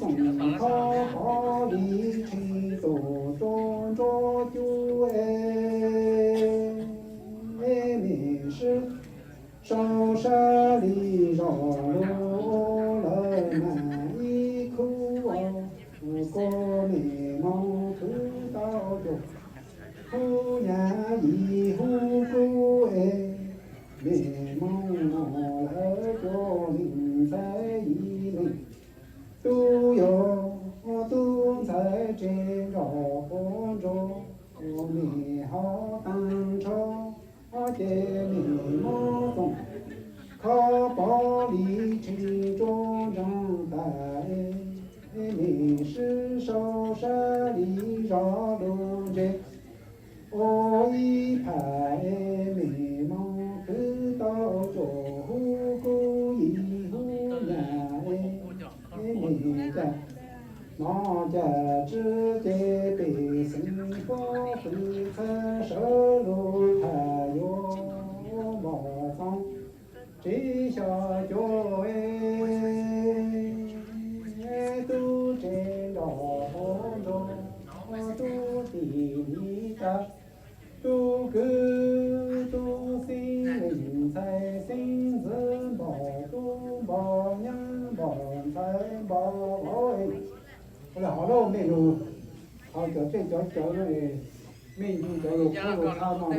总靠好里去多种着酒没事烧山里绕路了那一口过眉毛头到脚后年以后过眉毛了脚领在一领都要都在这绕着你好当朝的眉毛中靠包里去中正白你是烧山里绕路着我一排眉毛头到脚后沟一户年你的那家只给百姓发挥才收入太阳马上这下叫都真着都地里的都个都心人才心子宝都宝娘宝财宝哎，后来好多没有，好叫这叫那美女叫有葫芦插上了。